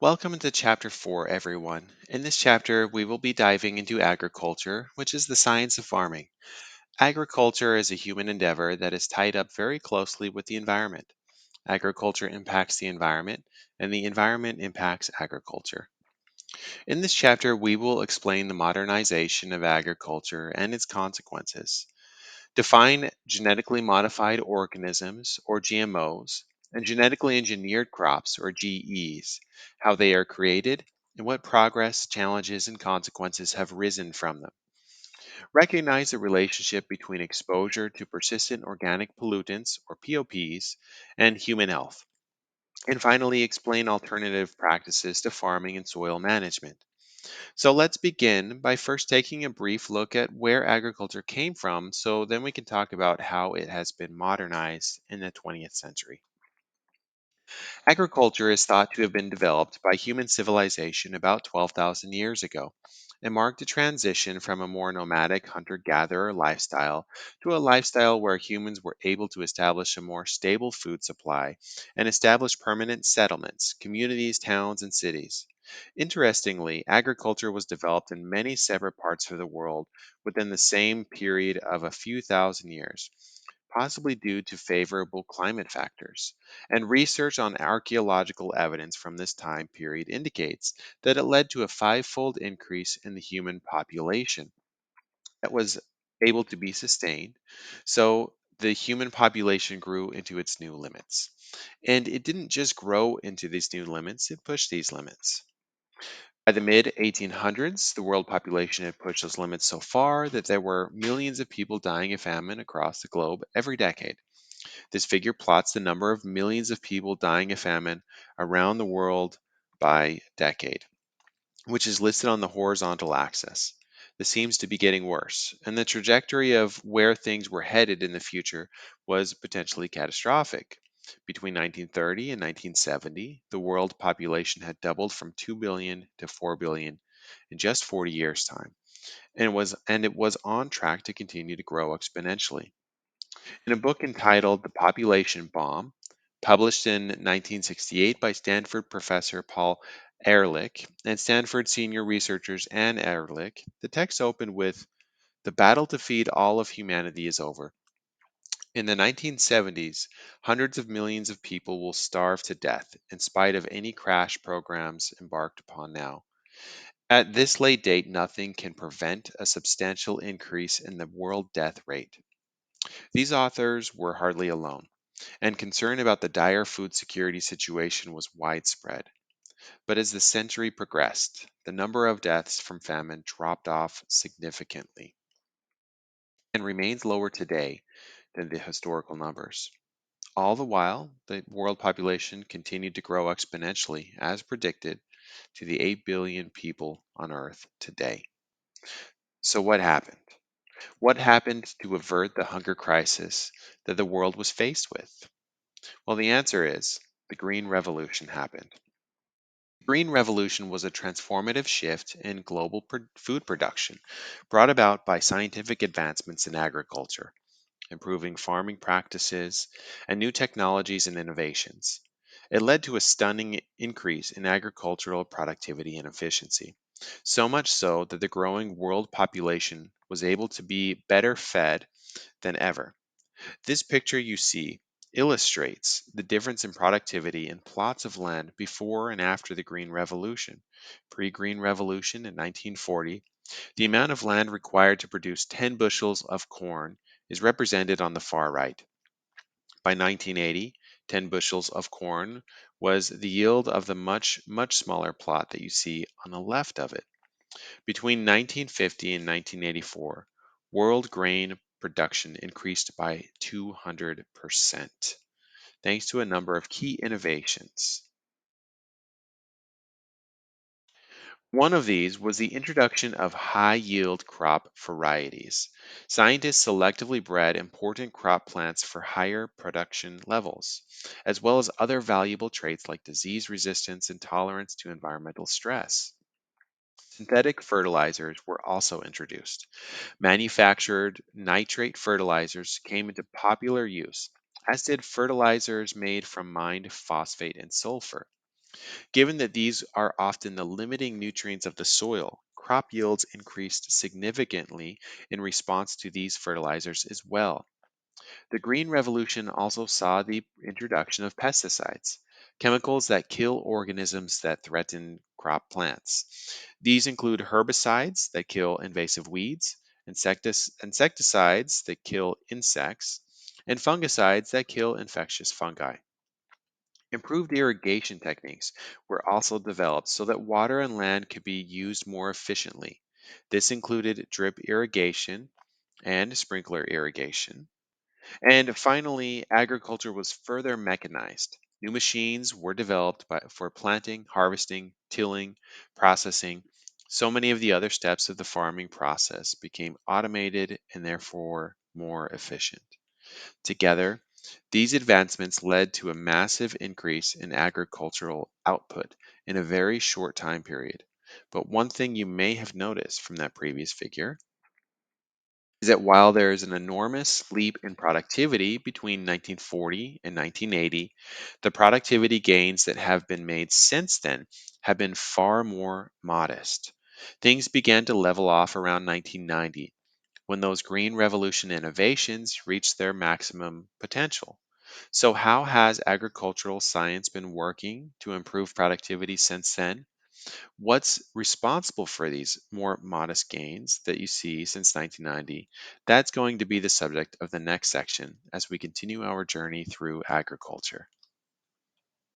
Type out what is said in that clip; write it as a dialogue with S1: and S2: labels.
S1: Welcome to Chapter 4, everyone. In this chapter, we will be diving into agriculture, which is the science of farming. Agriculture is a human endeavor that is tied up very closely with the environment. Agriculture impacts the environment, and the environment impacts agriculture. In this chapter, we will explain the modernization of agriculture and its consequences, define genetically modified organisms, or GMOs, and genetically engineered crops, or GEs, how they are created, and what progress, challenges, and consequences have risen from them. Recognize the relationship between exposure to persistent organic pollutants, or POPs, and human health. And finally, explain alternative practices to farming and soil management. So let's begin by first taking a brief look at where agriculture came from, so then we can talk about how it has been modernized in the 20th century. Agriculture is thought to have been developed by human civilization about 12,000 years ago and marked a transition from a more nomadic hunter gatherer lifestyle to a lifestyle where humans were able to establish a more stable food supply and establish permanent settlements, communities, towns, and cities. Interestingly, agriculture was developed in many separate parts of the world within the same period of a few thousand years, possibly due to favorable climate factors. And research on archaeological evidence from this time period indicates that it led to a fivefold increase in the human population that was able to be sustained. So the human population grew into its new limits. And it didn't just grow into these new limits, it pushed these limits. By the mid 1800s, the world population had pushed those limits so far that there were millions of people dying of famine across the globe every decade. This figure plots the number of millions of people dying of famine around the world by decade, which is listed on the horizontal axis. This seems to be getting worse, and the trajectory of where things were headed in the future was potentially catastrophic. Between 1930 and 1970, the world population had doubled from 2 billion to 4 billion in just 40 years' time, and it was on track to continue to grow exponentially. In a book entitled The Population Bomb, published in 1968 by Stanford professor Paul Ehrlich and Stanford senior researchers Anne Ehrlich, the text opened with, "The battle to feed all of humanity is over. In the 1970s, hundreds of millions of people will starve to death in spite of any crash programs embarked upon now. At this late date, nothing can prevent a substantial increase in the world death rate." These authors were hardly alone, and concern about the dire food security situation was widespread. But as the century progressed, the number of deaths from famine dropped off significantly and remains lower today than the historical numbers. All the while, the world population continued to grow exponentially, as predicted, to the 8 billion people on Earth today. So, what happened? What happened to avert the hunger crisis that the world was faced with? Well, the answer is the Green Revolution happened. The Green Revolution was a transformative shift in global food production brought about by scientific advancements in agriculture, improving farming practices, and new technologies and innovations. It led to a stunning increase in agricultural productivity and efficiency, so much so that the growing world population was able to be better fed than ever. This picture you see illustrates the difference in productivity in plots of land before and after the Green Revolution. Pre Green Revolution in 1940, the amount of land required to produce 10 bushels of corn is represented on the far right. By 1980, 10 bushels of corn was the yield of the much smaller plot that you see on the left of it. Between 1950 and 1984, world grain production increased by 200%, thanks to a number of key innovations. One of these was the introduction of high yield crop varieties. Scientists selectively bred important crop plants for higher production levels, as well as other valuable traits like disease resistance and tolerance to environmental stress. Synthetic fertilizers were also introduced. Manufactured nitrate fertilizers came into popular use, as did fertilizers made from mined phosphate and sulfur. Given that these are often the limiting nutrients of the soil, crop yields increased significantly in response to these fertilizers as well. The Green Revolution also saw the introduction of pesticides, chemicals that kill organisms that threaten crop plants. These include herbicides that kill invasive weeds, insecticides that kill insects, and fungicides that kill infectious fungi. Improved irrigation techniques were also developed so that water and land could be used more efficiently. This included drip irrigation and sprinkler irrigation. And finally, agriculture was further mechanized. New machines were developed for planting, harvesting, tilling, processing. So many of the other steps of the farming process became automated and therefore more efficient. Together, these advancements led to a massive increase in agricultural output in a very short time period. But one thing you may have noticed from that previous figure is that while there is an enormous leap in productivity between 1940 and 1980, the productivity gains that have been made since then have been far more modest. Things began to level off around 1990 when those Green Revolution innovations reached their maximum potential. So, how has agricultural science been working to improve productivity since then? What's responsible for these more modest gains that you see since 1990? That's going to be the subject of the next section as we continue our journey through agriculture.